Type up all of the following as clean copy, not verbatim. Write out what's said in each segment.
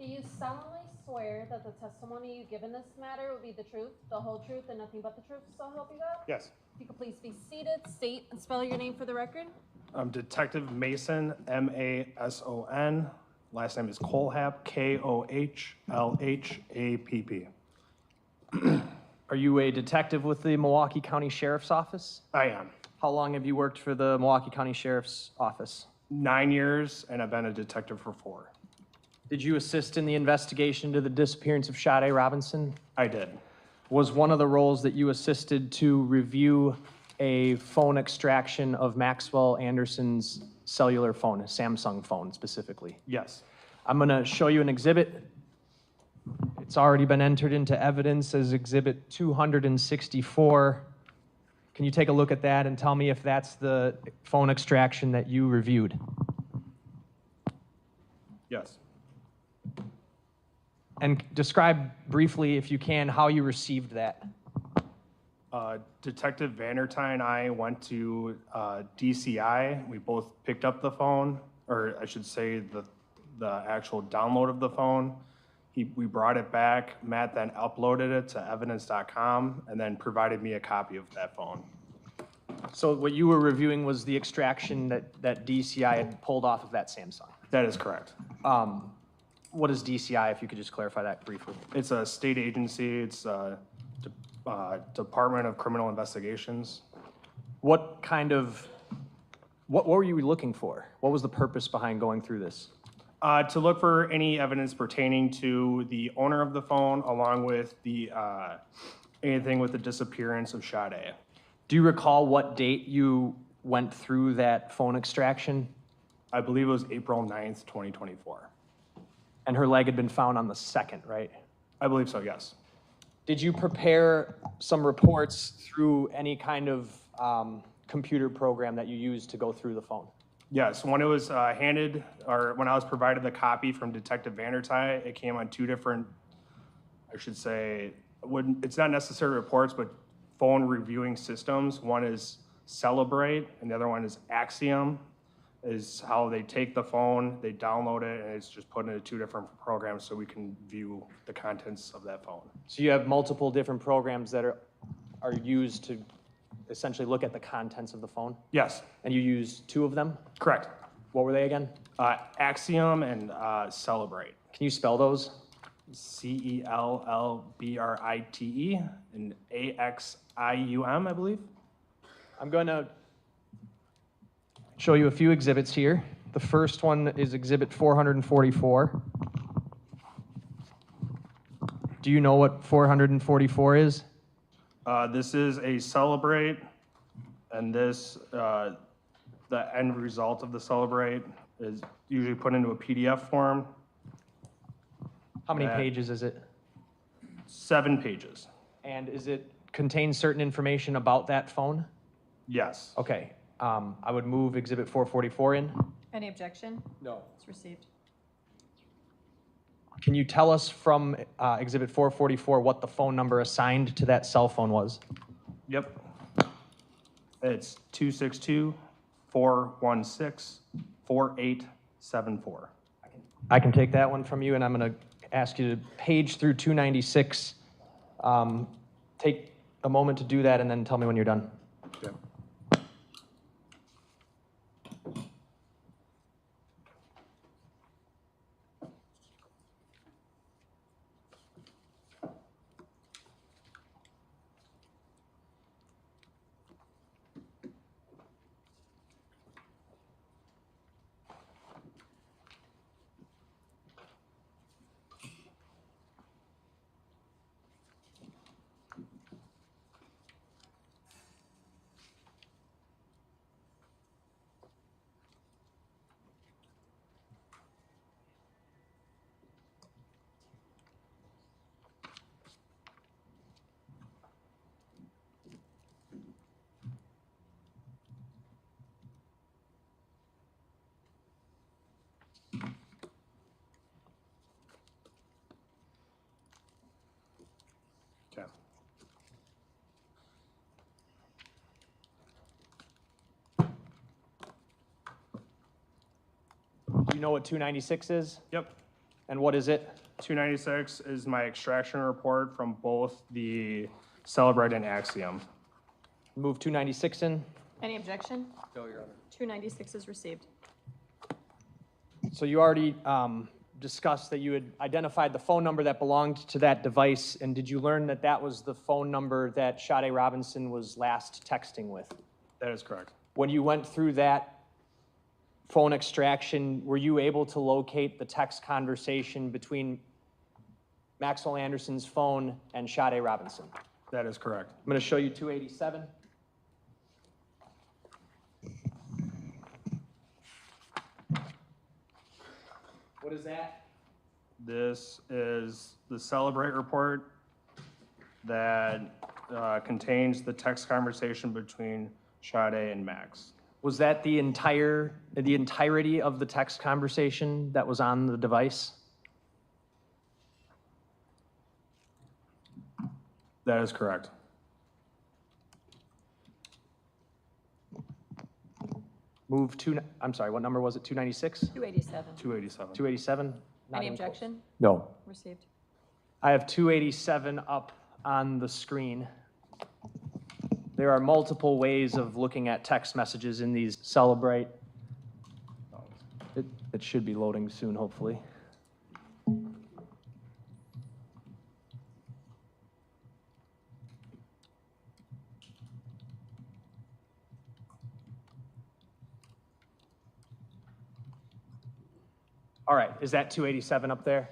Do you solemnly swear that the testimony you give in this matter will be the truth, the whole truth, and nothing but the truth, so help you God? Yes. If you could please be seated, state and spell your name for the record. I'm Detective Mason, M-A-S-O-N. Last name is Kohlhapp, K-O-H-L-H-A-P-P. Are you a detective with the Milwaukee County Sheriff's Office? I am. How long have you worked for the Milwaukee County Sheriff's Office? 9 years, and I've been a detective for 4. Did you assist in the investigation to the disappearance of Sade Robinson? I did. Was one of the roles that you assisted to review a phone extraction of Maxwell Anderson's cellular phone, a Samsung phone specifically? Yes. I'm going to show you an exhibit. It's already been entered into evidence as Exhibit 264. Can you take a look at that and tell me if that's the phone extraction that you reviewed? Yes. And describe briefly, if you can, how you received that. Detective Vandertine and I went to DCI. We both picked up the phone, or I should say the actual download of the phone. We brought it back. Matt then uploaded it to evidence.com and then provided me a copy of that phone. So what you were reviewing was the extraction that DCI had pulled off of that Samsung. That is correct. What is DCI, if you could just clarify that briefly? It's a state agency. It's Department of Criminal Investigations. What were you looking for? What was the purpose behind going through this? To look for any evidence pertaining to the owner of the phone, along with the anything with the disappearance of Sade. Do you recall what date you went through that phone extraction? I believe it was April 9th, 2024. And her leg had been found on the 2nd, right? I believe so, yes. Did you prepare some reports through any kind of computer program that you used to go through the phone? Yes, when it was handed, or when I was provided the copy from Detective Vandertine, it came on 2 different, I should say, it's not necessarily reports, but phone reviewing systems. One is Celebrate, and the other one is Axiom, is how they take the phone, they download it, and it's just put into 2 different programs so we can view the contents of that phone. So you have multiple different programs that are used to essentially look at the contents of the phone? Yes. And you use 2 of them? Correct. What were they again? Axiom and Celebrate. Can you spell those? C-E-L-L-B-R-I-T-E and A-X-I-U-M, I believe. I'm going to show you a few exhibits here. The first one is Exhibit 444. Do you know what 444 is? This is a Celebrate, and this, the end result of the Celebrate is usually put into a PDF form. How many pages is it? 7 pages. And is it contain certain information about that phone? Yes. Okay. I would move Exhibit 444 in. Any objection? No. It's received. Can you tell us from Exhibit 444 what the phone number assigned to that cell phone was? Yep. It's 262-416-4874. I can take that one from you, and I'm going to ask you to page through 296. Take a moment to do that, and then tell me when you're done. Okay. Do you know what 296 is? Yep. And what is it? 296 is my extraction report from both the Celebrate and Axiom. Move 296 in. Any objection? No, Your Honor. 296 is received. So you already discussed that you had identified the phone number that belonged to that device, and did you learn that that was the phone number that Sade Robinson was last texting with? That is correct. When you went through that phone extraction, were you able to locate the text conversation between Maxwell Anderson's phone and Sade Robinson? That is correct. I'm going to show you 287. What is that? This is the Celebrate report that contains the text conversation between Sade and Max. Was that the entirety of the text conversation that was on the device? That is correct. Move two, I'm sorry, what number was it, 296? 287. 287. 287? Not Any even close. objection? No. Received. I have 287 up on the screen. There are multiple ways of looking at text messages in these Celebrate. It should be loading soon, hopefully. All right, is that 287 up there?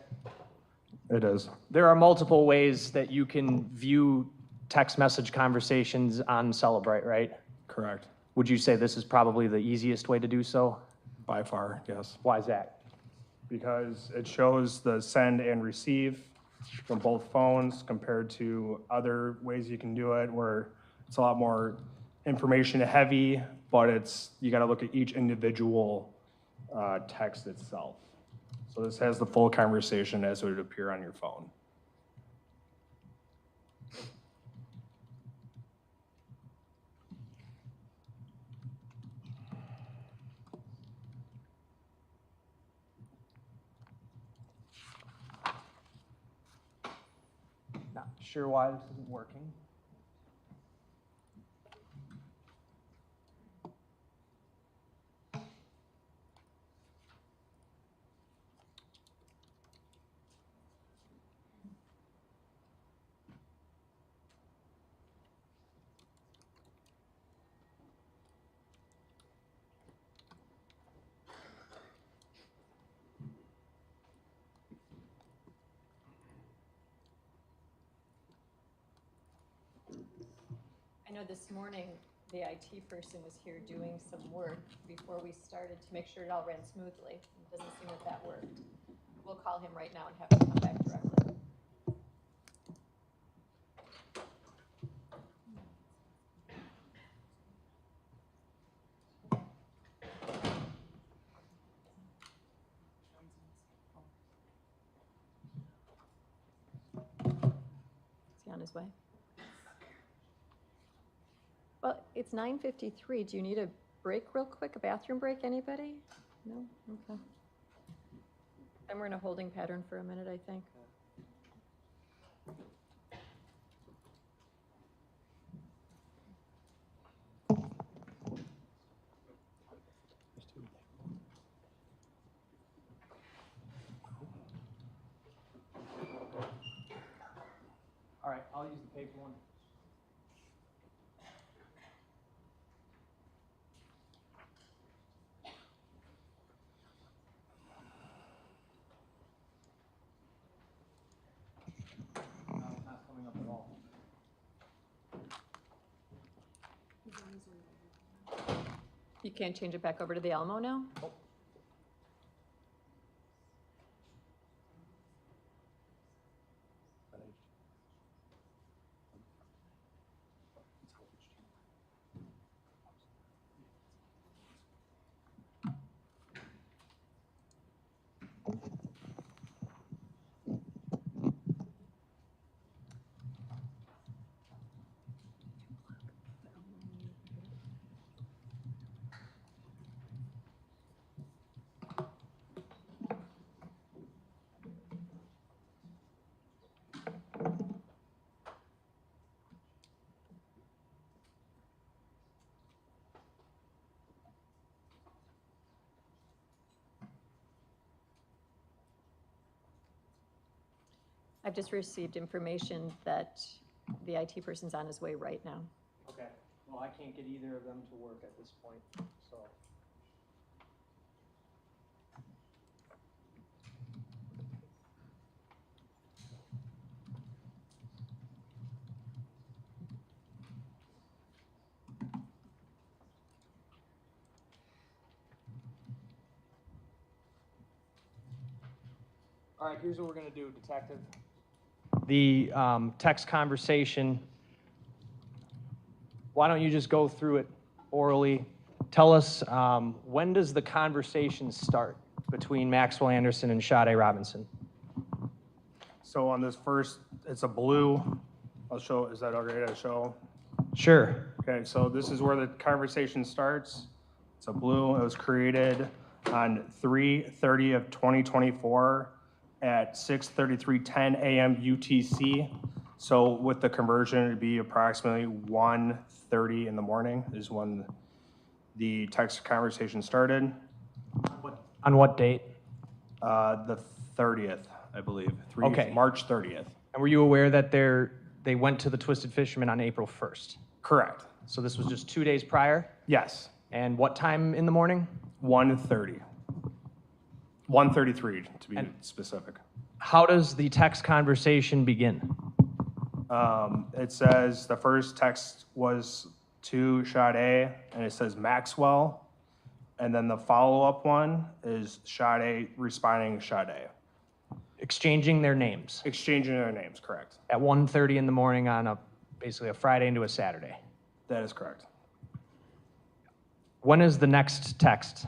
It is. There are multiple ways that you can view text message conversations on Celebrate, right? Correct. Would you say this is probably the easiest way to do so? By far, yes. Why is that? Because it shows the send and receive from both phones compared to other ways you can do it where it's a lot more information heavy, but you got to look at each individual text itself. So this has the full conversation as it would appear on your phone. Not sure why this isn't working. I know this morning, the IT person was here doing some work before we started to make sure it all ran smoothly. It doesn't seem that worked. We'll call him right now and have him come back directly. Is he on his way? Well, it's 9:53. Do you need a break real quick, a bathroom break, anybody? No? Okay. And we're in a holding pattern for a minute, I think. All right, I'll use the paper one. No, it's not coming up at all. You can't change it back over to the Alamo now? Nope. I've just received information that the IT person's on his way right now. Okay, well, I can't get either of them to work at this point, so. All right, here's what we're gonna do, Detective. The text conversation, why don't you just go through it orally? Tell us, when does the conversation start between Maxwell Anderson and Sade Robinson? So on this first, it's a blue. I'll show, is that all right to show? Sure. Okay, so this is where the conversation starts. It's a blue. It was created on 3/30 of 2024 at 6:33:10 a.m. UTC. So with the conversion, it'd be approximately 1:30 in the morning is when the text conversation started. On what date? The 30th, I believe. Okay. March 30th. And were you aware that they went to the Twisted Fisherman on April 1st? Correct. So this was just 2 days prior? Yes. And what time in the morning? 1:30. 1:33 to be And- specific. How does the text conversation begin? It says the first text was to Sade, and it says Maxwell. And then the follow-up one is Sade responding to Sade. Exchanging their names Exchanging their names, correct. at 1:30 in the morning on basically a Friday into a Saturday. That is correct. When is the next text?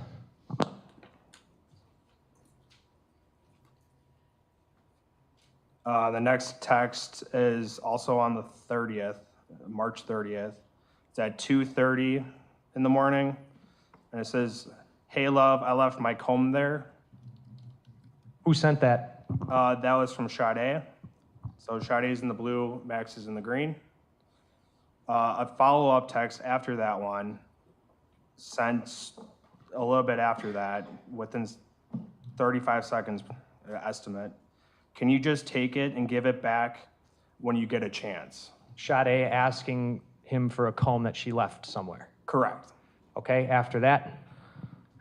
The next text is also on the 30th, March 30th. It's at 2:30 in the morning. And it says, "Hey, love, I left my comb there." Who sent that? That was from Sade. So Sade's in the blue, Max is in the green. A follow-up text after that one, sent a little bit after that, within 35 seconds estimate. Can you just take it and give it back when you get a chance? Sade asking him for a comb that she left somewhere. Correct. Okay, after that?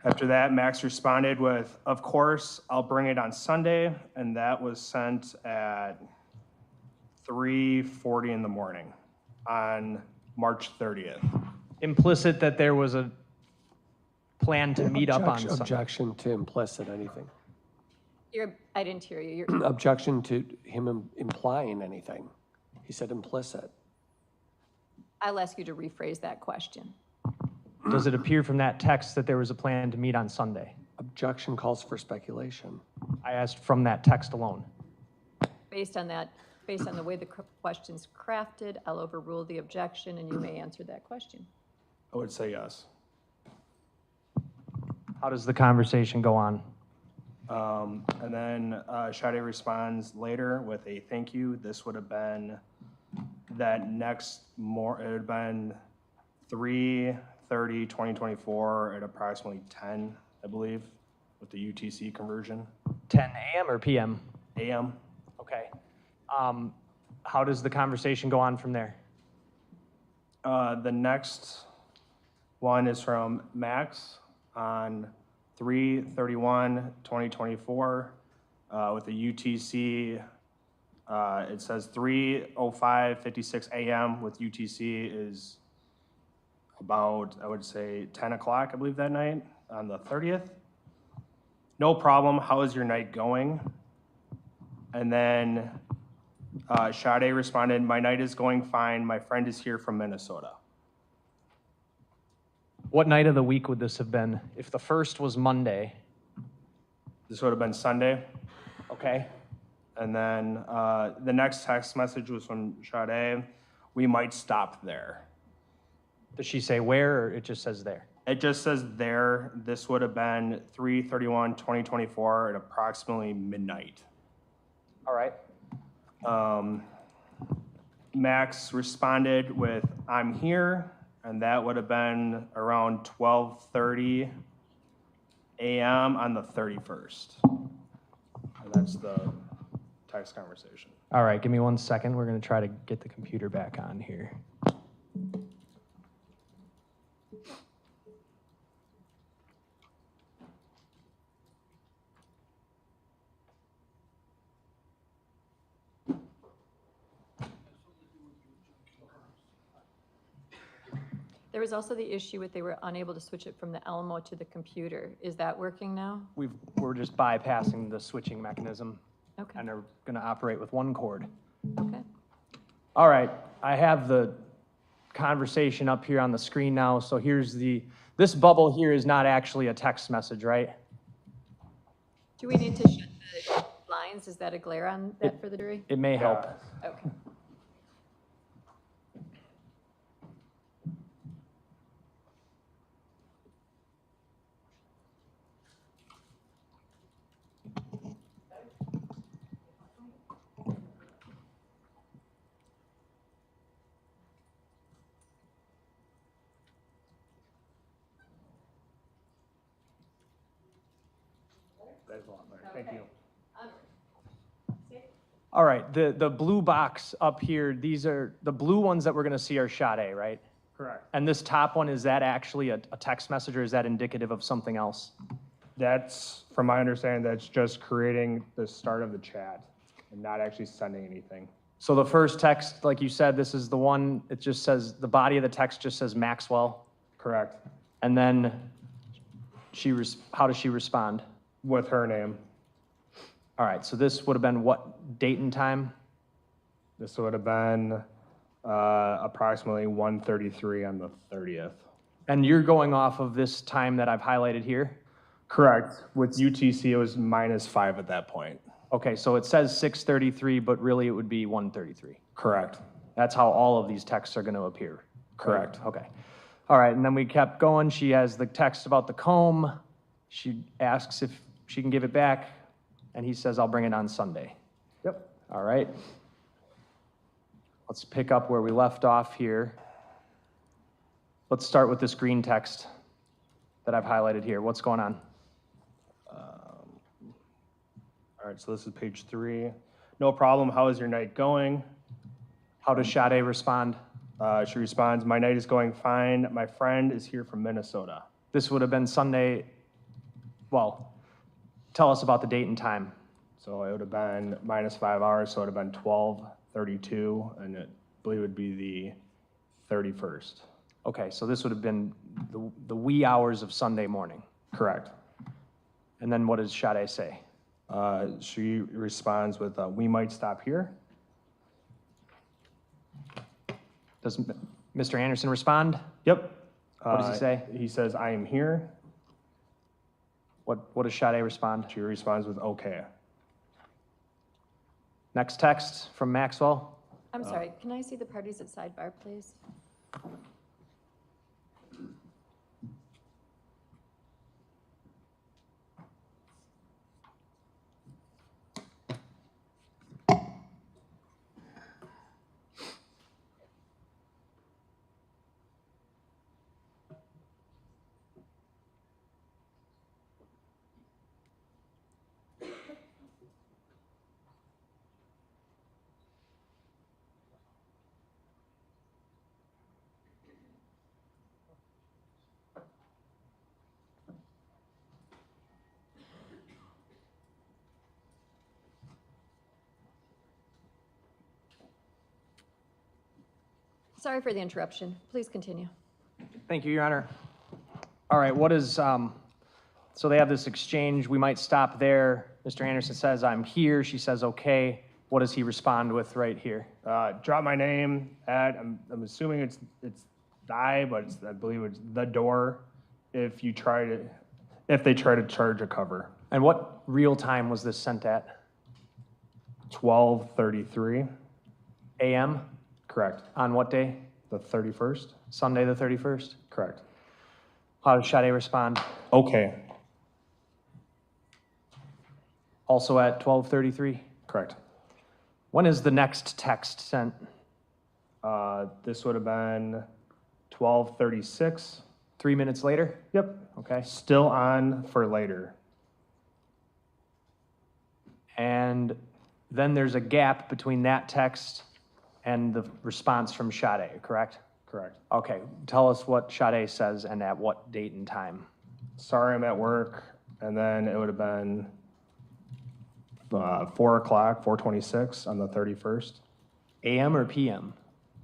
After that, Max responded with, "Of course, I'll bring it on Sunday," and that was sent at 3:40 in the morning on March 30th. Implicit that there was a plan to meet up on Sunday. Objection to implicit anything. I didn't hear you. You're, Objection to him implying anything. He said implicit. I'll ask you to rephrase that question. Does it appear from that text that there was a plan to meet on Sunday? Objection calls for speculation. I asked from that text alone. Based on the way the question's crafted, I'll overrule the objection and you may answer that question. I would say yes. How does the conversation go on? And then Sade responds later with a thank you. This would have been that next it would have been 3:30, 2024 at approximately 10, I believe, with the UTC conversion. 10 a.m. or p.m.? AM. Okay. How does the conversation go on from there? The next one is from Max on 3/31/2024 with the UTC. It says 3:05:56 a.m. with UTC is about, I would say, 10 o'clock, I believe, that night on the 30th. No problem. How is your night going? And then Sade responded, "My night is going fine. My friend is here from Minnesota." What night of the week would this have been? If the first was Monday, This would have been Sunday. okay? And then the next text message was from Sade. "We might stop there." Does she say where, or it just says there? It just says there. This would have been 3/31/2024 at approximately midnight. All right. Max responded with, "I'm here," and that would have been around 12:30 a.m. on the 31st. And that's the text conversation. All right, give me 1 second. We're going to try to get the computer back on here. There was also the issue with they were unable to switch it from the Elmo to the computer. Is that working now? We're just bypassing the switching mechanism, Okay, and they're going to operate with one cord. okay. All right, I have the conversation up here on the screen now. So here's this bubble here is not actually a text message, right? Do we need to shut the blinds? Is that a glare on that for the jury? It may help. Okay. That is a lot better. Thank you. All right, the blue box up here, these are, the blue ones that we're going to see are Sade, right? Correct. And this top one, is that actually a text message, or is that indicative of something else? That's, from my understanding, that's just creating the start of the chat and not actually sending anything. So the first text, like you said, this is the one, it just says, the body of the text just says Maxwell. Correct. And then how does she respond? With her name. All right, so this would have been what date and time? This would have been approximately 1:33 on the 30th. And you're going off of this time that I've highlighted here? Correct. With UTC, it was -5 at that point. Okay, so it says 6:33, but really it would be 1:33. Correct. That's how all of these texts are going to appear. Correct. Okay. All right, and then we kept going. She has the text about the comb. She asks if she can give it back, and he says, I'll bring it on Sunday. Yep. All right. Let's pick up where we left off here. Let's start with this green text that I've highlighted here. What's going on? All right, so this is page 3. No problem. How is your night going? How does Sade respond? She responds, my night is going fine. My friend is here from Minnesota. This would have been Sunday. Well, tell us about the date and time. So it would have been -5 hours, so it would have been 12:32, and I believe it would be the 31st. Okay, so this would have been the wee hours of Sunday morning. Correct. And then what does Sade say? She responds with, we might stop here. Does Mr. Anderson respond? Yep. What does he say? He says, I am here. What does Sade respond? She responds with, okay. Next text from Maxwell. I'm sorry, can I see the parties at sidebar, please? Sorry for the interruption. Please continue. Thank you, Your Honor. All right, what is, so they have this exchange. We might stop there. Mr. Anderson says, I'm here. She says, okay. What does he respond with right here? Drop my name at, I'm assuming it's die, but I believe it's the door if they try to charge a cover. And what real time was this sent at? 12:33. AM? Correct. On what day? The 31st? Sunday the 31st? Correct. How does Sade respond? Okay. Also at 12:33? Correct. When is the next text sent? This would have been 12:36. 3 minutes later? Yep. Okay. Still on for later. And Then there's a gap between that text and the response from Sade, correct? Correct. Okay, tell us what Sade says and at what date and time. Sorry, I'm at work. And then it would have been 4 o'clock, 4:26 on the 31st AM or PM?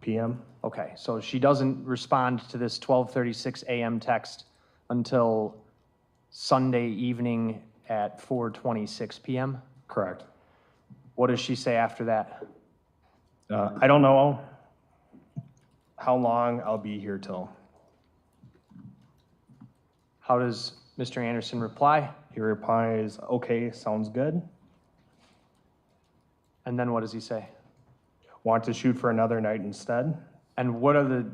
PM. Okay, so she doesn't respond to this 12:36 AM text until Sunday evening at 4:26 PM? Correct. What does she say after that? I don't know how long I'll be here till. How does Mr. Anderson reply? He replies, okay, sounds good. And then what does he say? Want to shoot for another night instead? And what are the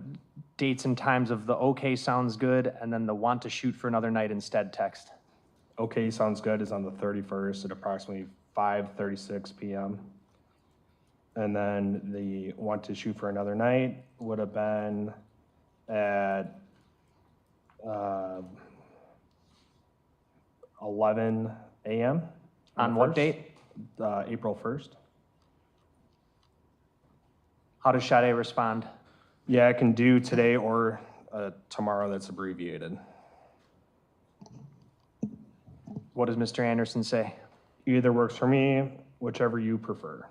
dates and times of the okay sounds good and then the want to shoot for another night instead text? Okay, sounds good is on the 31st at approximately 5:36 PM. And then the want to shoot for another night would have been at 11 AM. On what date? April 1st. How does Sade respond? Yeah, I can do today or tomorrow that's abbreviated. What does Mr. Anderson say? Either works for me, whichever you prefer.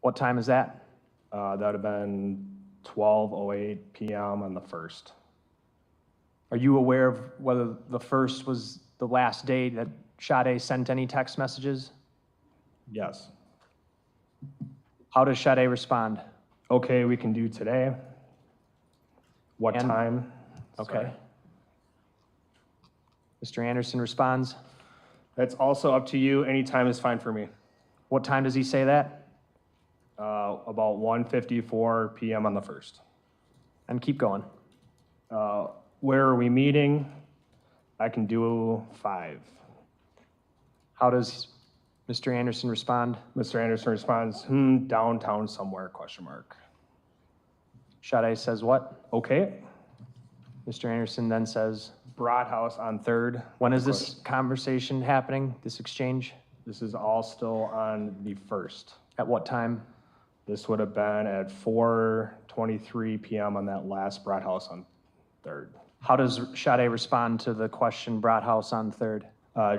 What time is that? That would have been 12:08 PM on the 1st. Are you aware of whether the first was the last day that Sade sent any text messages? Yes. How does Sade respond? Okay, we can do today. What And- time? Okay. Sorry. Mr. Anderson responds. That's also up to you. Any time is fine for me. What time does he say that? About 1:54 PM on the 1st. And keep going. Where are we meeting? I can do 5. How does Mr. Anderson respond? Mr. Anderson responds, downtown somewhere, question mark. Sade says what? Okay. Mr. Anderson then says, Broad House on 3rd. when is this conversation happening, this exchange? This is all still on the 1st. At what time? This would have been at 4:23 PM on that last Broad House on 3rd. How does Sade respond to the question brought house on 3rd?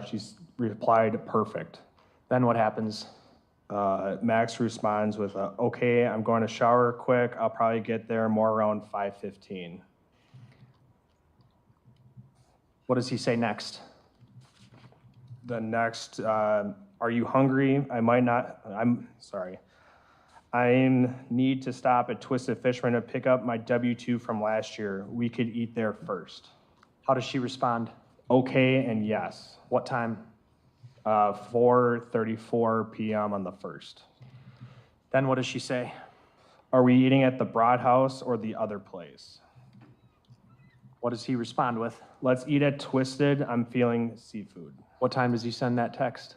She's replied, perfect. Then what happens? Max responds with, okay, I'm going to shower quick. I'll probably get there more around 5:15. What does he say next? The next, are you hungry? I need to stop at Twisted Fisherman to pick up my W-2 from last year. We could eat there first. How does she respond? Okay and yes. What time? 4:34 PM on the 1st. Then what does she say? Are we eating at the Broad House or the other place? What does he respond with? Let's eat at Twisted. I'm feeling seafood. What time does he send that text?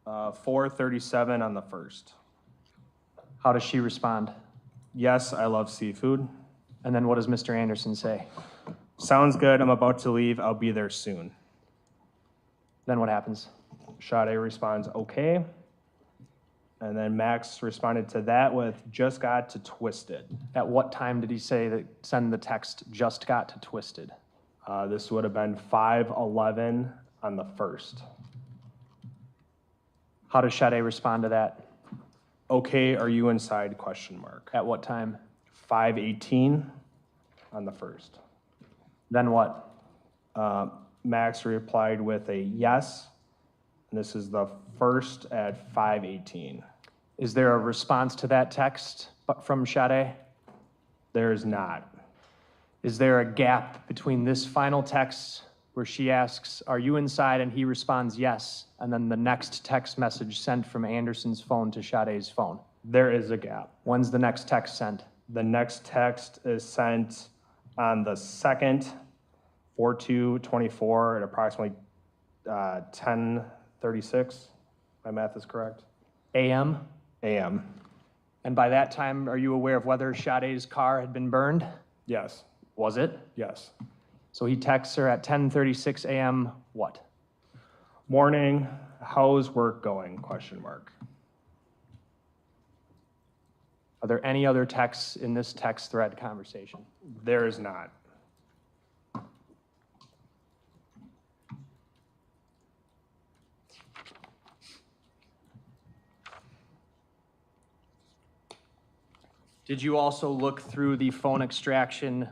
4:37 on the 1st. How does she respond? Yes, I love seafood. And then what does Mr. Anderson say? Sounds good. I'm about to leave. I'll be there soon. Then what happens? Sade responds, okay. And then Max responded to that with, just got to Twisted. At what time did he say that send the text just got to Twisted? This would have been 5:11 on the 1st. How does Sade respond to that? Okay, are you inside, question mark. At what time? 5:18 on the 1st. Then what? Max replied with a yes, and this is the 1st at 5:18. Is there a response to that text from Sade? There is not. Is there a gap between this final text where she asks, are you inside? And he responds, yes. And then the next text message sent from Anderson's phone to Sade's phone. There is a gap. When's the next text sent? The next text is sent on the 2nd, 4/2/24 at approximately 10:36. My math is correct. AM? AM. And by that time, are you aware of whether Sade's car had been burned? Yes. Was it? Yes. So he texts her at 10:36 AM, what? Morning. how's work going, question mark. Are there any other texts in this text thread conversation? There is not. Did you also look through the phone extraction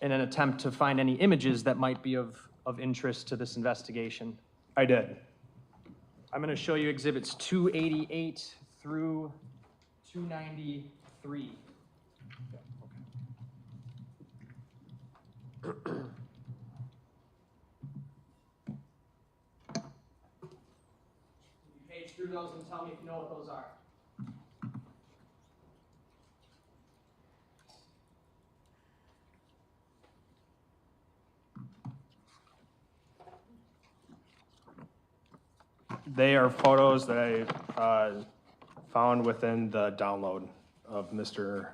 in an attempt to find any images that might be of interest to this investigation? I did. I'm going to show you exhibits 288 through 293. Page through those and tell me if you know what those are. They are photos that I found within the download of Mr.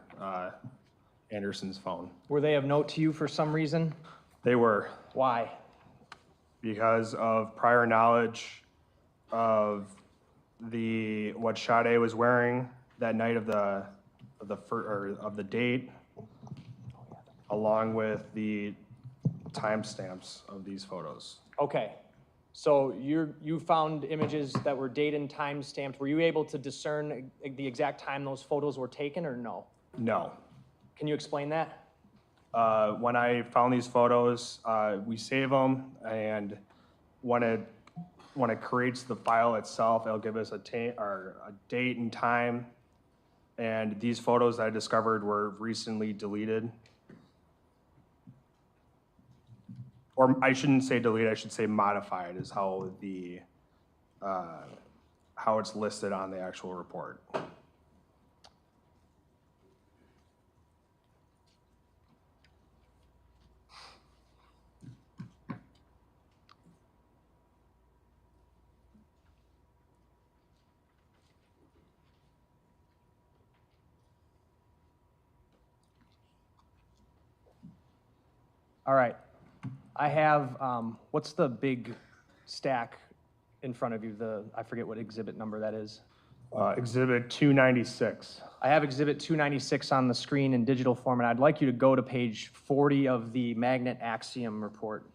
Anderson's phone. Were they of note to you for some reason? They were, Why? because of prior knowledge of what Sade was wearing that night of the date, along with the timestamps of these photos. Okay, so you found images that were date and time stamped. Were you able to discern the exact time those photos were taken or no? No. Can you explain that? When I found these photos, we save them, and when it creates the file itself, it'll give us a date and time. And these photos I discovered were recently deleted. Or I shouldn't say deleted, I should say modified is how how it's listed on the actual report. All right. I have, what's the big stack in front of you? I forget what exhibit number that is. Exhibit 296. I have exhibit 296 on the screen in digital format. I'd like you to go to page 40 of the magnet axiom report.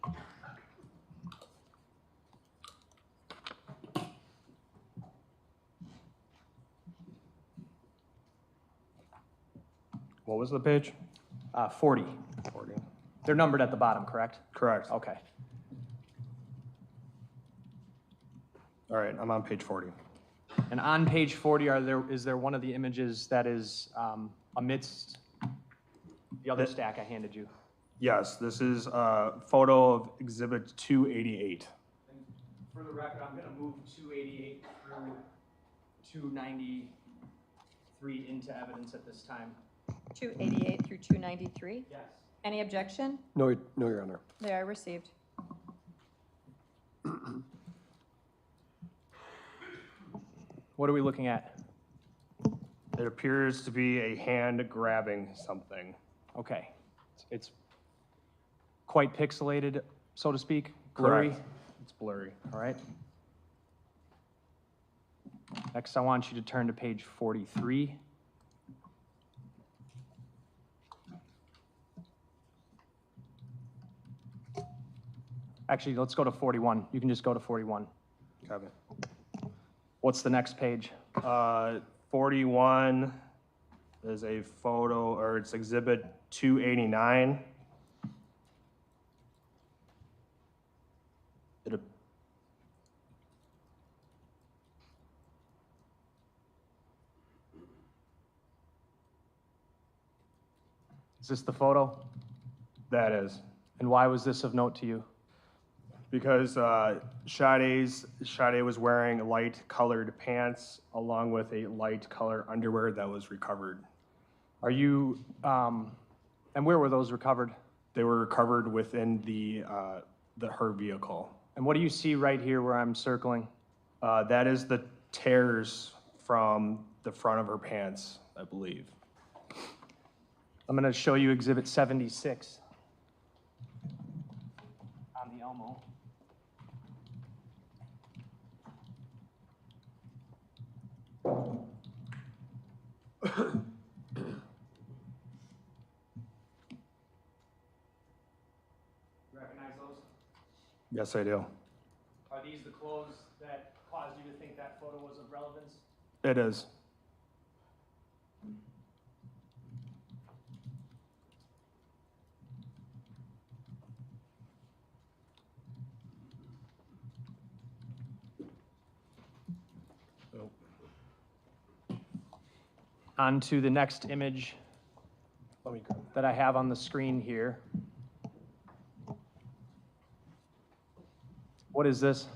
What was the page? 40. 40. They're numbered at the bottom, correct? Correct. Okay. All right, I'm on page 40. And on page 40, is there one of the images that is amidst the other stack I handed you? Yes, this is a photo of exhibit 288. For the record, I'm going to move 288 through 293 into evidence at this time. 288 through 293. Yes. Any objection? No, Your Honor. They are received. What are we looking at? It appears to be a hand grabbing something. Okay. It's quite pixelated, so to speak, blurry. Correct. It's blurry. All right. Next, I want you to turn to page 43. Actually, let's go to 41. You can just go to 41. Copy. What's the next page? 41 is a photo, or it's exhibit 289. Is this the photo? That is. And why was this of note to you? Because Sade was wearing light colored pants along with a light color underwear that was recovered. Are you, and where were those recovered? They were recovered within her vehicle. And what do you see right here where I'm circling? That is the tears from the front of her pants, I believe. I'm going to show you exhibit 76 on the Elmo. Recognize those? Yes, I do. Are these the clothes that caused you to think that photo was of relevance? It is. On to the next image Let me grab. that I have on the screen here. What is this?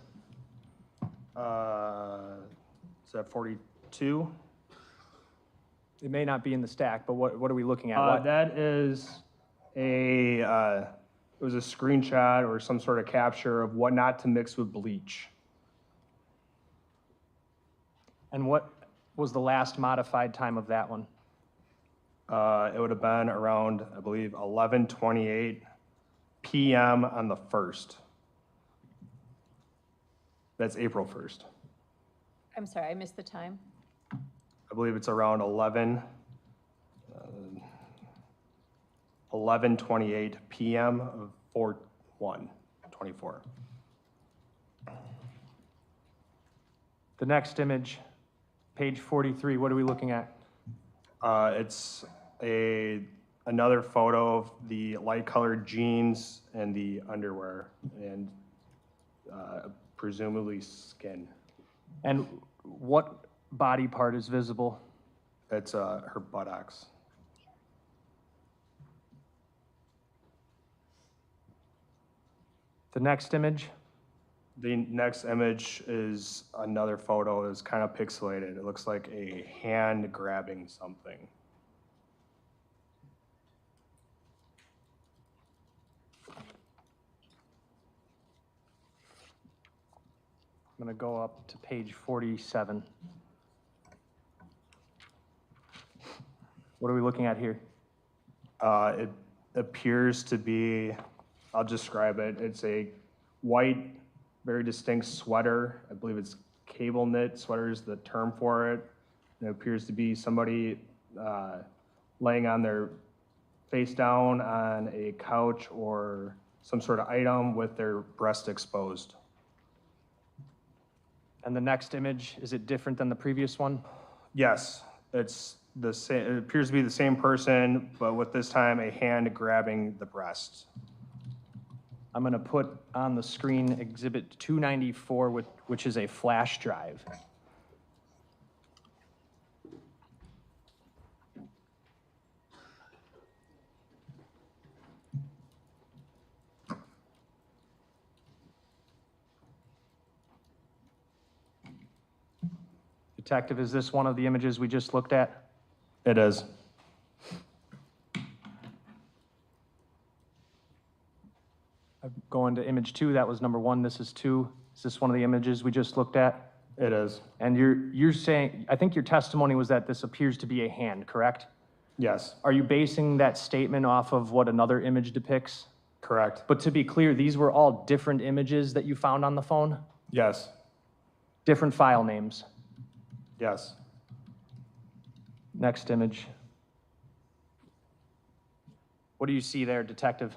Is that 42? It may not be in the stack, but what are we looking at? What? That is it was a screenshot or some sort of capture of what not to mix with bleach. And what was the last modified time of that one? It would have been around, I believe, 11:28 p.m. on the 1st. That's April 1st. I'm sorry, I missed the time. I believe it's around 11:28 p.m. of 4/1/24. The next image, page 43, what are we looking at? It's another photo of the light-colored jeans and the underwear, and presumably skin. And what body part is visible? It's her buttocks. The next image, The next image is another photo. It's kind of pixelated. It looks like a hand grabbing something. I'm going to go up to page 47. What are we looking at here? It appears to be, I'll describe it. It's a white, very distinct sweater. I believe it's cable knit sweater is the term for it. And it appears to be somebody laying on their face down on a couch or some sort of item with their breast exposed. And the next image, is it different than the previous one? Yes, it's the same. It appears to be the same person, but with this time a hand grabbing the breast. I'm going to put on the screen Exhibit 294, which is a flash drive. Detective, is this one of the images we just looked at? It is. I'm going to image 2, that was number 1, this is 2. Is this one of the images we just looked at? It is. And you're saying, I think your testimony was that this appears to be a hand, correct? Yes, Are you basing that statement off of what another image depicts? correct. But to be clear, these were all different images that you found on the phone? Yes, Different file names. yes. Next image. What do you see there, detective?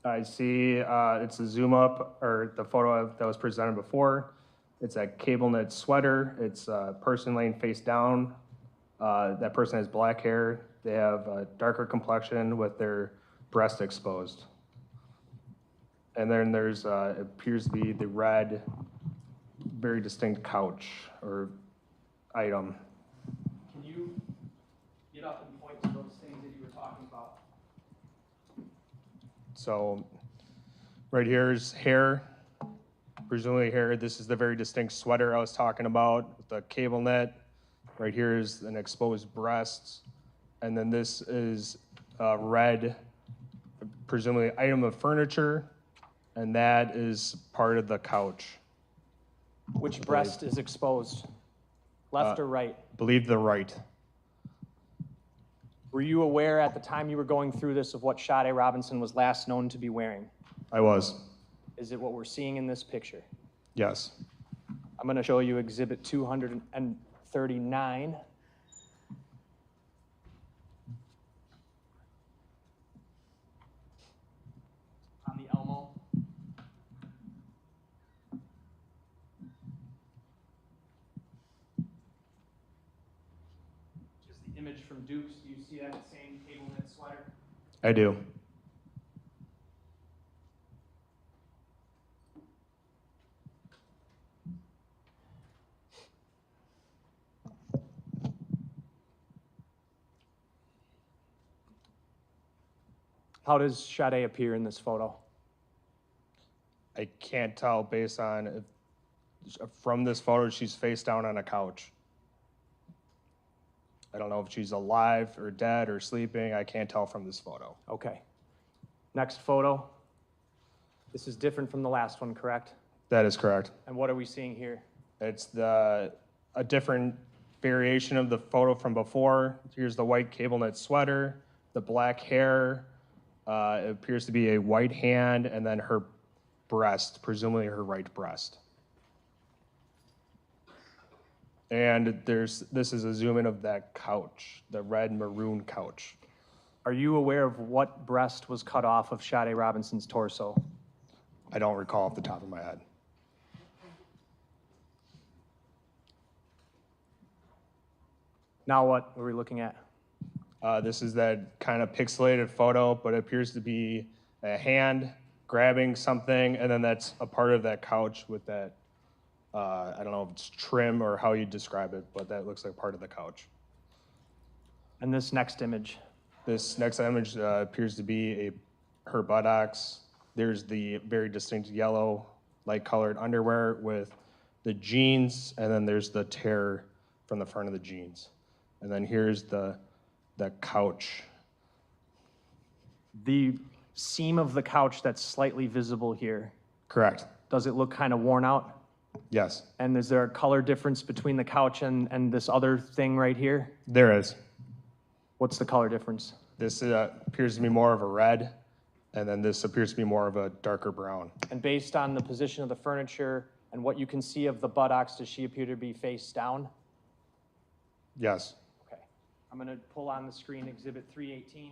I see it's a zoom up, or the photo that was presented before. It's a cable knit sweater. It's a person laying face down. That person has black hair. They have a darker complexion with their breast exposed. And then there's, it appears to be the red, very distinct couch or item. Can you get up and point to those things that you were talking about? So right here is hair, presumably hair. This is the very distinct sweater I was talking about with the cable knit. Right here is an exposed breast. And then this is red, presumably item of furniture. And that is part of the couch. Which breast is exposed? Left or right? I believe the right. Were you aware at the time you were going through this of what Sade Robinson was last known to be wearing? I was. Is it what we're seeing in this picture? Yes. I'm going to show you Exhibit 239. image from Duke's. Do you see that same cable knit sweater? I do. How does Sade appear in this photo? I can't tell based on, from this photo, she's face down on a couch. I don't know if she's alive or dead or sleeping. I can't tell from this photo. Okay. Next photo. This is different from the last one, correct? That is correct. And what are we seeing here? It's a different variation of the photo from before. Here's the white cable knit sweater, the black hair. It appears to be a white hand, and then her breast, presumably her right breast. And this is a zoom in of that couch, the red maroon couch. Are you aware of what breast was cut off of Sade Robinson's torso? I don't recall off the top of my head. Now what are we looking at? This is that kind of pixelated photo, but it appears to be a hand grabbing something, and then that's a part of that couch with that, I don't know if it's trim or how you describe it, but that looks like part of the couch. And this next image? This next image appears to be her buttocks. There's the very distinct yellow, light-colored underwear with the jeans, and then there's the tear from the front of the jeans. And then here's the couch. The seam of the couch that's slightly visible here, Correct. does it look kind of worn out? Yes, And is there a color difference between the couch and this other thing right here? there is. What's the color difference? This appears to be more of a red, and then this appears to be more of a darker brown. And based on the position of the furniture and what you can see of the buttocks, does she appear to be face down? Yes. Okay. I'm going to pull on the screen Exhibit 318.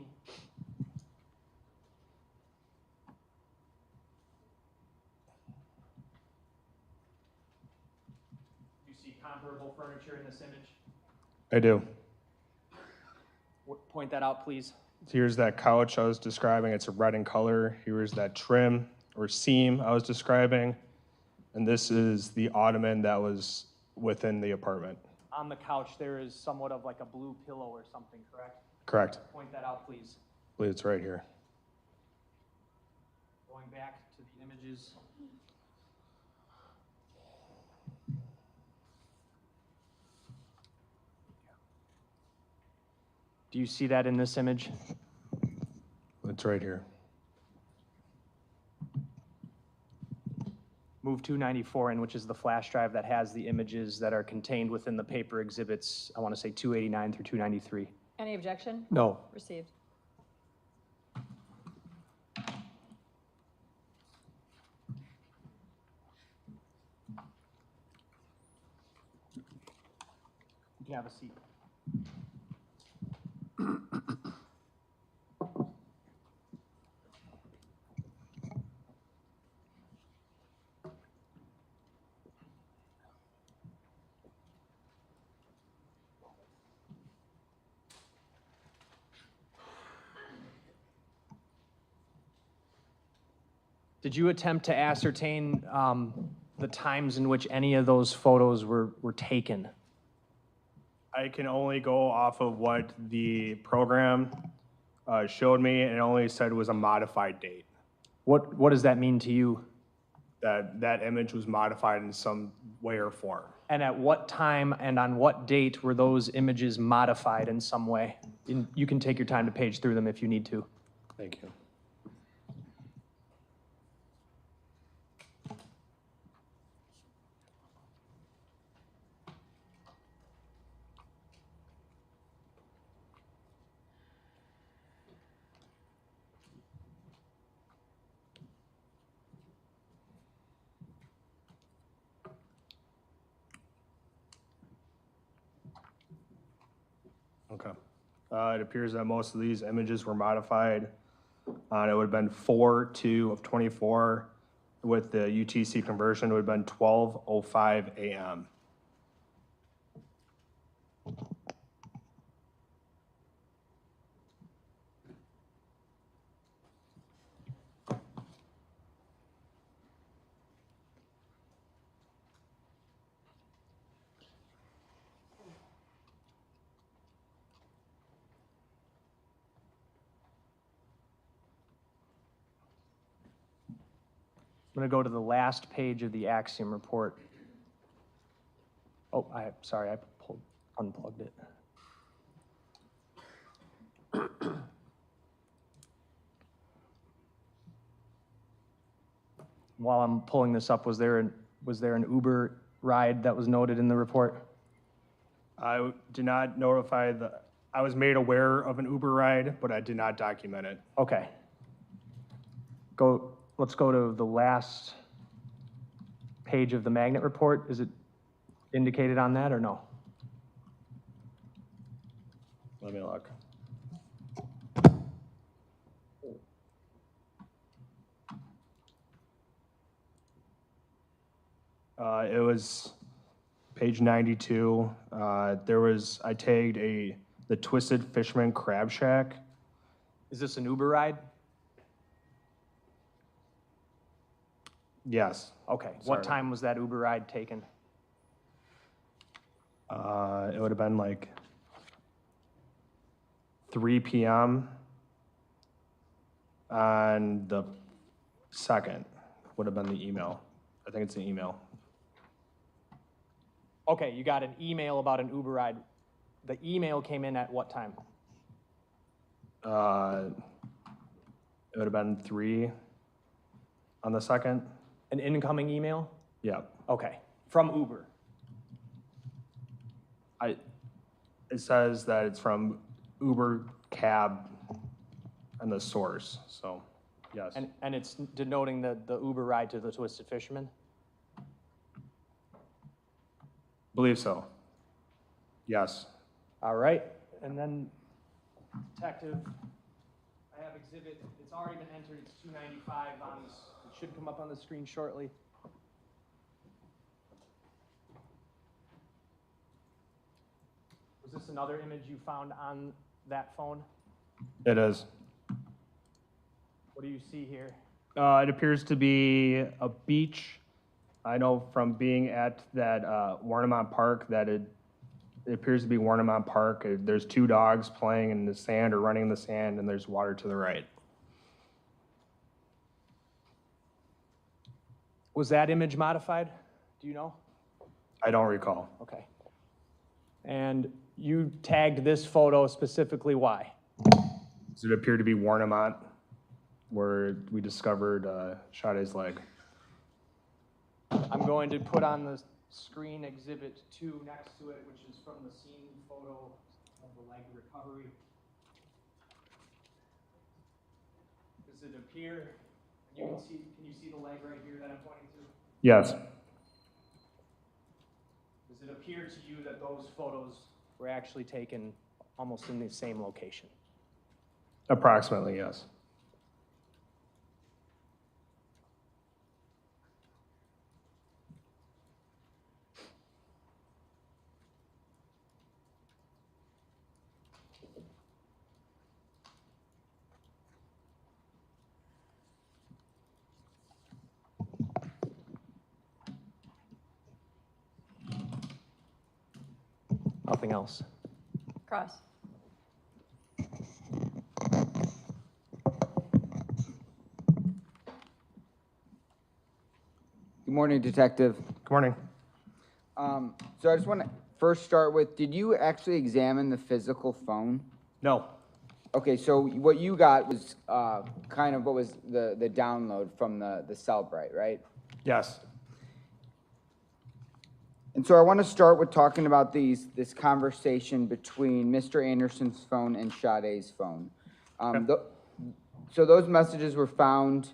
Do you see comparable furniture in this image? I do. Point that out, please. Here's that couch I was describing. It's a red in color. Here's that trim or seam I was describing. And this is the ottoman that was within the apartment. On the couch, there is somewhat of like a blue pillow or something, correct? Correct. Point that out, please. I believe it's right here. Going back to the images. Do you see that in this image? It's right here. Move 294 in, which is the flash drive that has the images that are contained within the paper exhibits, I want to say 289 through 293. Any objection? No. Received. You can have a seat. Did you attempt to ascertain the times in which any of those photos were taken? I can only go off of what the program showed me, and it only said it was a modified date. What does that mean to you? That image was modified in some way or form. And at what time and on what date were those images modified in some way? You can take your time to page through them if you need to. Thank you. Okay. It appears that most of these images were modified. It would have been 4/2 of 24. With the UTC conversion, it would have been 12:05 a.m. I'm going to go to the last page of the Axiom report. Oh, sorry, I unplugged it. While I'm pulling this up, was there an Uber ride that was noted in the report? I did not notify I was made aware of an Uber ride, but I did not document it. Okay. Let's go to the last page of the magnet report. Is it indicated on that or no? Let me look. It was page 92. I tagged the Twisted Fisherman Crab Shack. Is this an Uber ride? Yes. Okay. Sorry. What time was that Uber ride taken? It would have been like 3 p.m. on the 2nd would have been the email. I think it's the email. Okay, you got an email about an Uber ride. The email came in at what time? It would have been 3 on the 2nd. An incoming email? Yeah. Okay, from Uber. It says that it's from Uber cab and the source, so, yes. And it's denoting the Uber ride to the Twisted Fisherman? Believe so. Yes. All right, and then, Detective, I have exhibit, it's already been entered, it's 295 on this, it should come up on the screen shortly. Was this another image you found on that phone? It is. What do you see here? It appears to be a beach. I know from being at that Warnemont Park that it appears to be Warnemont Park. There's 2 dogs playing in the sand or running in the sand, and there's water to the right. Was that image modified? Do you know? I don't recall. Okay. And you tagged this photo specifically why? Does it appear to be Warnemont, where we discovered Sade's leg? I'm going to put on the screen exhibit 2 next to it, which is from the scene photo of the leg recovery. Does it appear, can you see the leg right here that I'm pointing to? Yes. Does it appear to you that those photos were actually taken almost in the same location? Approximately, yes. Nothing else. Cross. Good morning, Detective. Good morning. So I just want to first start with, did you actually examine the physical phone? No. Okay, so what you got was kind of what was the download from the Celebrate, right? Yes. And so I want to start with talking about this conversation between Mr. Anderson's phone and Sade's phone. So those messages were found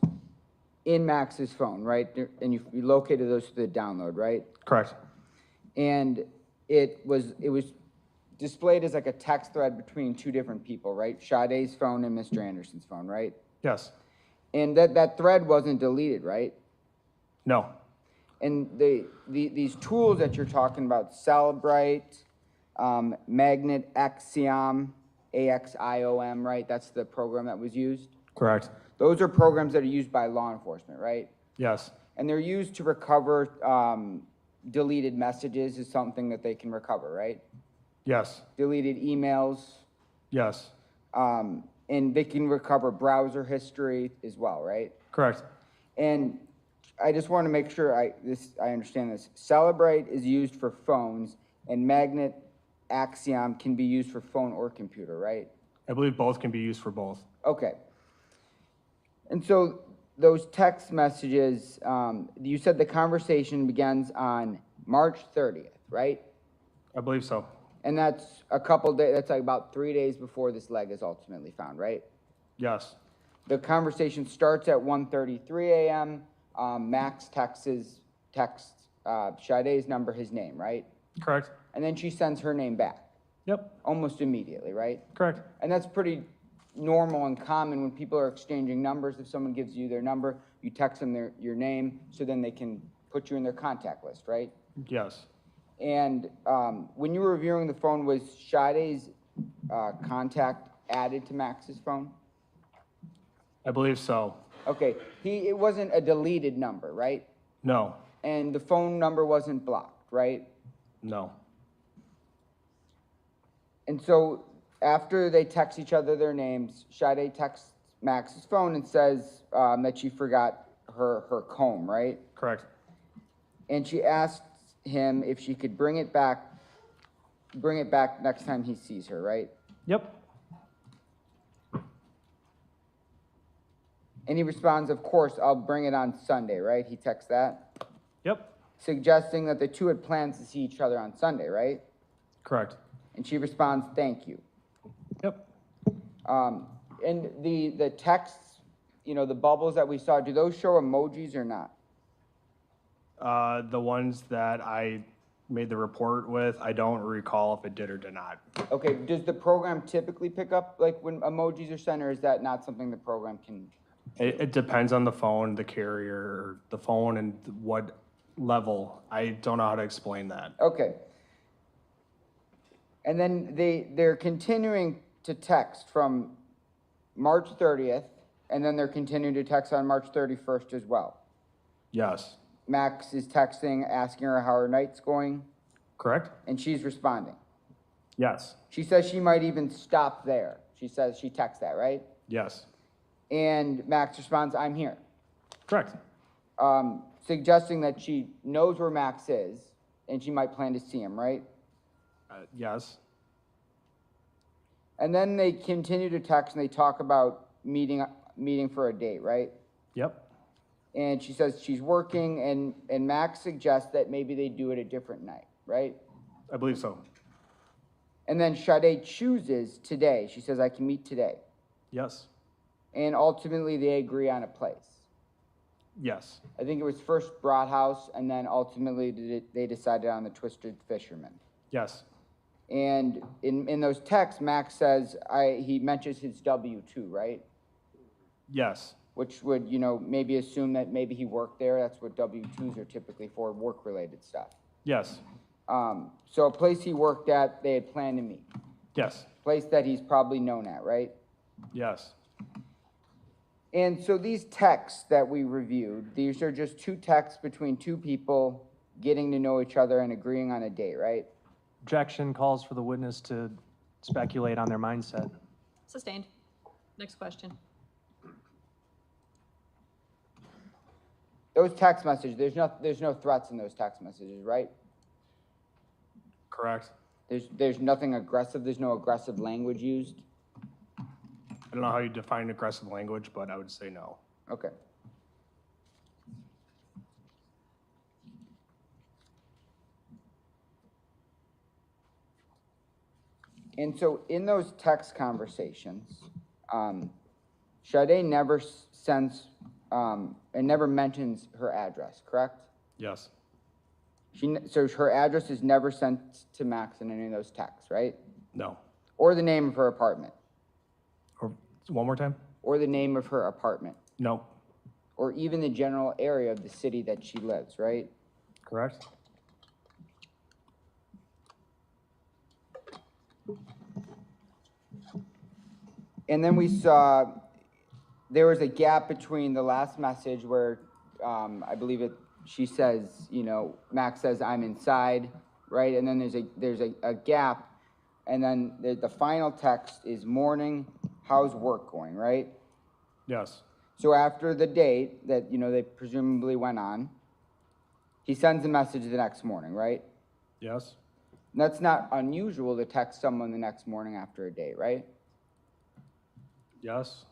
in Max's phone, right? And you located those to the download, right? Correct. And it was displayed as like a text thread between 2 different people, right? Sade's phone and Mr. Anderson's phone, right? Yes. And that thread wasn't deleted, right? No. And these tools that you're talking about, Celebrate, Magnet, Axiom, AXIOM, right? That's the program that was used. Correct. Those are programs that are used by law enforcement, right? Yes. And they're used to recover deleted messages is something that they can recover, right? Yes. Deleted emails, Yes. and they can recover browser history as well, right? Correct. And I just want to make sure I understand this. Celebrate is used for phones, and magnet axiom can be used for phone or computer, right? I believe both can be used for both. Okay. And so those text messages, you said the conversation begins on March 30th, right? I believe so. And that's a couple days, that's like about 3 days before this leg is ultimately found, right? Yes. The conversation starts at 1:33 a.m. Max texts Sade's number, his name, right? Correct. And then she sends her name back, Yep. almost immediately, right? Correct. And that's pretty normal and common when people are exchanging numbers. If someone gives you their number, you text them your name, so then they can put you in their contact list, right? Yes. And when you were reviewing the phone, was Sade's contact added to Max's phone? I believe so. Okay, it wasn't a deleted number, right? No. And the phone number wasn't blocked, right? No. And so after they text each other their names, Sade texts Max's phone and says that she forgot her comb, right? Correct. And she asked him if she could bring it back next time he sees her, right? Yep. And he responds, of course, I'll bring it on Sunday, right? He texts that, Yep. suggesting that the two had plans to see each other on Sunday, right? Correct. And she responds, thank you. Yep. And the texts, the bubbles that we saw, do those show emojis or not? The ones that I made the report with, I don't recall if it did or did not. Okay, does the program typically pick up, like, when emojis are sent, or is that not something the program can? It depends on the phone, the carrier, the phone, and what level. I don't know how to explain that. Okay. And then they're continuing to text from March 30th, and then they're continuing to text on March 31st as well. Yes. Max is texting, asking her how her night's going, Correct? and she's responding. Yes. She says she might even stop there. She texts that, right? Yes. And Max responds, I'm here. Correct. Suggesting that she knows where Max is, and she might plan to see him, right? Yes. And then they continue to text, and they talk about meeting for a date, right? Yep. And she says she's working, and Max suggests that maybe they do it a different night, right? I believe so. And then Sade chooses today. She says, I can meet today. Yes. And ultimately, they agree on a place. Yes. I think it was first Broadhouse, and then ultimately they decided on the Twisted Fisherman. Yes. And in those texts, Max says, he mentions his W-2, right? Yes. Which would, maybe assume that maybe he worked there. That's what W-2s are typically for, work-related stuff. Yes. So a place he worked at, they had planned to meet. Yes. Place that he's probably known at, right? Yes. And so these texts that we reviewed, these are just two texts between two people getting to know each other and agreeing on a date, right? Objection calls for the witness to speculate on their mindset. Sustained. Next question. Those text messages, there's no threats in those text messages, right? Correct. There's nothing aggressive, there's no aggressive language used? I don't know how you define aggressive language, but I would say no. Okay. And so in those text conversations, Sade never sends and never mentions her address, correct? Yes. So her address is never sent to Max in any of those texts, right? No. Or the name of her apartment, Or one more time? or the name of her apartment, No. or even the general area of the city that she lives, right? Correct? And then we saw there was a gap between the last message where I believe she says, Max says, I'm inside, right? And then there's a gap. And then the final text is morning, how's work going, right? Yes. So after the date that, they presumably went on, he sends a message the next morning, right? Yes? And that's not unusual to text someone the next morning after a date, right? Yes?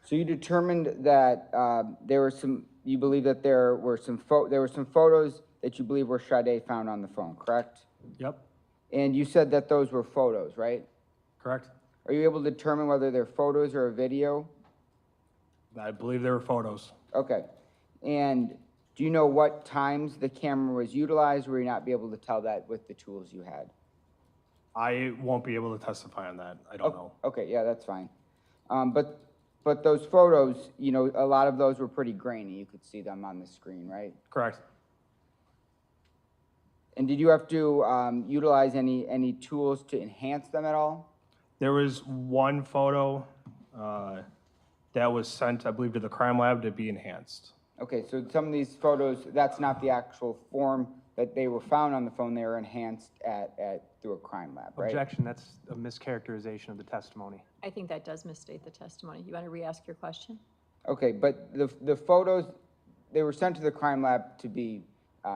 So you determined that you believe that there were some photos that you believe were Sade found on the phone, correct? Yep, And you said that those were photos, right? correct. Are you able to determine whether they're photos or a video? I believe they were photos. Okay. And do you know what times the camera was utilized, or will you not be able to tell that with the tools you had? I won't be able to testify on that. I don't know. Okay, yeah, that's fine. But those photos, a lot of those were pretty grainy. You could see them on the screen, right? Correct. And did you have to utilize any tools to enhance them at all? There was one photo that was sent, I believe, to the crime lab to be enhanced. Okay, so some of these photos, that's not the actual form that they were found on the phone. They were enhanced through a crime lab, right? Objection, that's a mischaracterization of the testimony. I think that does misstate the testimony. You want to re-ask your question? Okay, but the photos, they were sent to the crime lab to be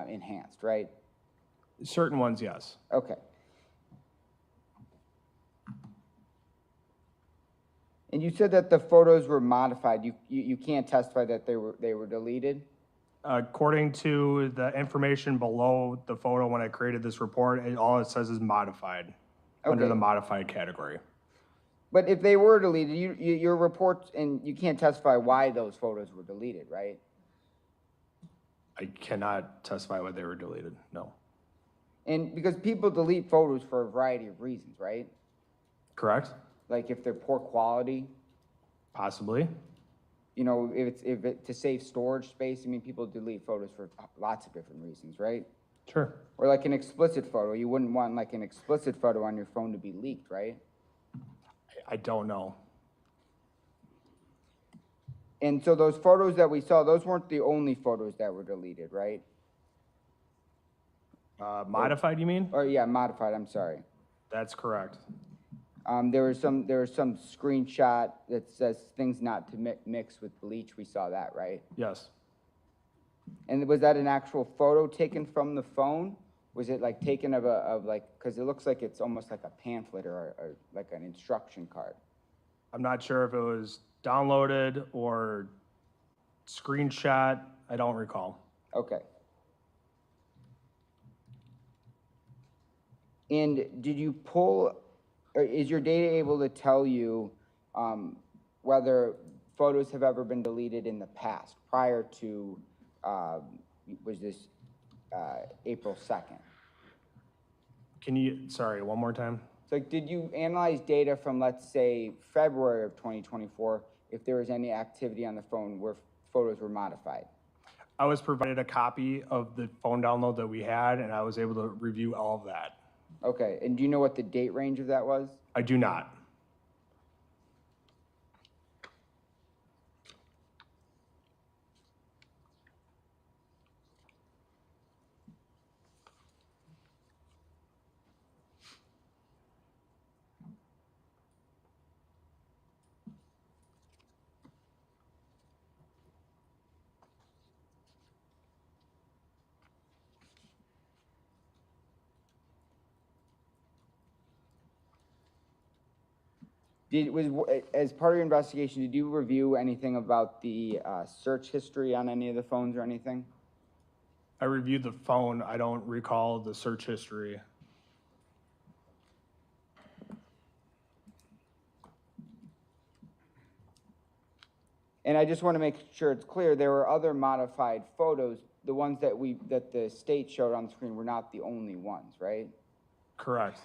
enhanced, right? Certain ones, yes. Okay. And you said that the photos were modified. You can't testify that they were deleted? According to the information below the photo when I created this report, all it says is modified, under Okay. the modified category. But if they were deleted, your report, and you can't testify why those photos were deleted, right? I cannot testify why they were deleted, no. And because people delete photos for a variety of reasons, right? Correct? Like if they're poor quality, Possibly. if it to save storage space. I mean, people delete photos for lots of different reasons, right? Sure. Or like an explicit photo. You wouldn't want like an explicit photo on your phone to be leaked, right? I don't know. And so those photos that we saw, those weren't the only photos that were deleted, right? Modified, you mean? Or yeah, modified, I'm sorry. That's correct. There was some screenshot that says things not to mix with bleach. We saw that, right? Yes. And was that an actual photo taken from the phone? Was it like taken because it looks like it's almost like a pamphlet or like an instruction card. I'm not sure if it was downloaded or screenshot. I don't recall. Okay. And did you pull, or is your data able to tell you whether photos have ever been deleted in the past, prior to, was this April 2nd? Sorry, one more time? So did you analyze data from, let's say, February of 2024, if there was any activity on the phone where photos were modified? I was provided a copy of the phone download that we had, and I was able to review all of that. Okay, and do you know what the date range of that was? I do not. As part of your investigation, did you review anything about the search history on any of the phones or anything? I reviewed the phone. I don't recall the search history. And I just want to make sure it's clear, there were other modified photos. The ones that the state showed on the screen were not the only ones, right? Correct.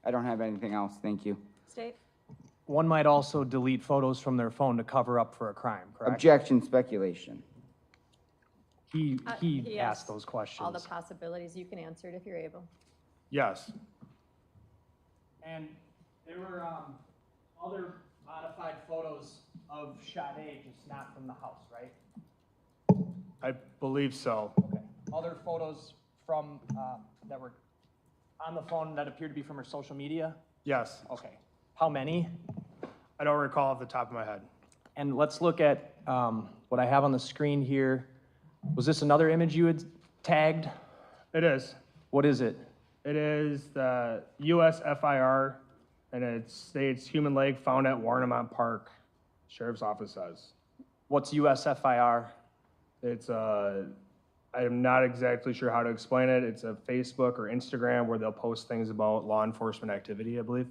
I don't have anything else, thank you. State? One might also delete photos from their phone to cover up for a crime, correct? Objection, speculation. He He asked those questions. All the possibilities. You can answer it if you're able. Yes. And There were other modified photos of Sade, just not from the house, right? I believe so. Okay. Other photos from, that were on the phone that appeared to be from her social media? Yes. Okay. How many? I don't recall off the top of my head. And let's look at what I have on the screen here. Was this another image you had tagged? It is. What is it? It is the US FIR, and it states human leg found at Warnemont Park, Sheriff's Office says. What's USFIR? It's I'm not exactly sure how to explain it. It's a Facebook or Instagram where they'll post things about law enforcement activity, I believe.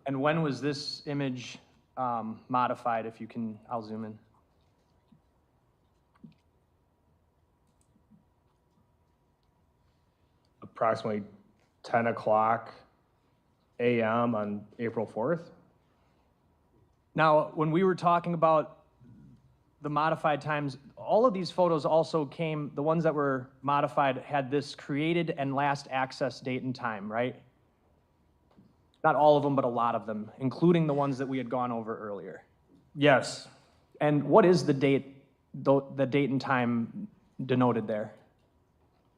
And when was this image modified? If you can, I'll zoom in. Approximately 10 o'clock a.m. on April 4th. Now, when we were talking about the modified times, all of these photos also came, the ones that were modified had this created and last access date and time, right? Not all of them, but a lot of them, including the ones that we had gone over earlier. Yes. And what is the date and time denoted there?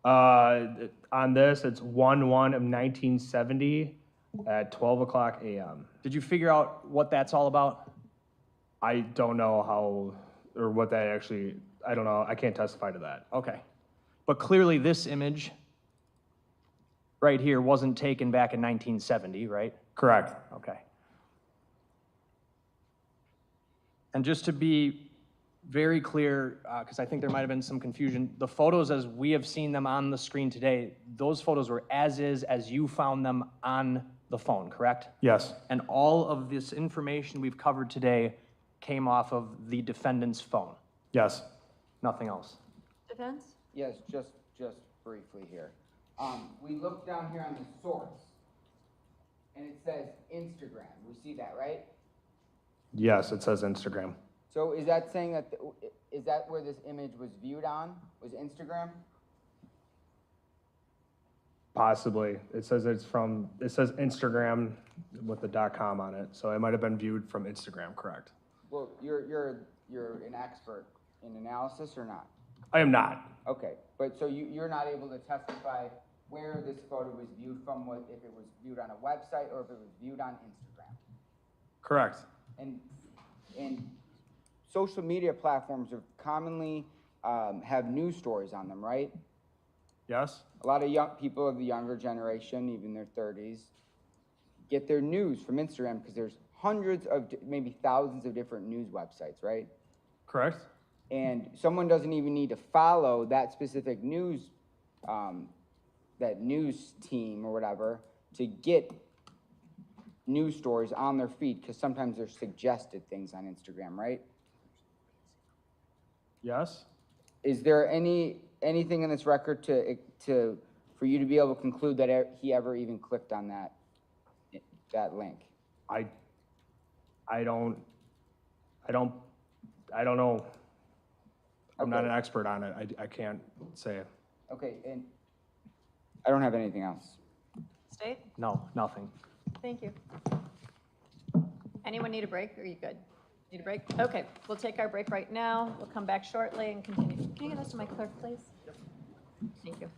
On this, it's 1/1 of 1970 at 12 o'clock a.m. Did you figure out what that's all about? I don't know how, or what that actually, I don't know. I can't testify to that. Okay. But clearly this image right here wasn't taken back in 1970, right? Correct. Okay. And just to be very clear, because I think there might have been some confusion, the photos as we have seen them on the screen today, those photos were as is as you found them on the phone, correct? Yes. And all of this information we've covered today came off of the defendant's phone, Yes. nothing else. Defense? Yes, just briefly here. We look down here on the source, and it says Instagram. We see that, right? Yes, it says Instagram. So is that saying that, is that where this image was viewed on, was Instagram? Possibly. It says Instagram with the .com on it, so it might have been viewed from Instagram, correct? Well, you're an expert in analysis or not? I am not. Okay, but so you're not able to testify where this photo was viewed from, if it was viewed on a website or if it was viewed on Instagram? Correct. And social media platforms are commonly have news stories on them, right? Yes? A lot of young people of the younger generation, even their 30s, get their news from Instagram because there's hundreds of, maybe thousands of different news websites, right? Correct? And someone doesn't even need to follow that specific news, that news team or whatever, to get news stories on their feed, because sometimes they're suggested things on Instagram, right? Yes? Is there anything in this record for you to be able to conclude that he ever even clicked on that link? I don't know. I'm not Okay. an expert on it. I can't say. Okay, and I don't have anything else. State? No, nothing. Thank you. Anyone need a break, or are you good? Need a break? Okay, we'll take our break right now. We'll come back shortly and continue. Can you get this to my clerk, please? Thank you.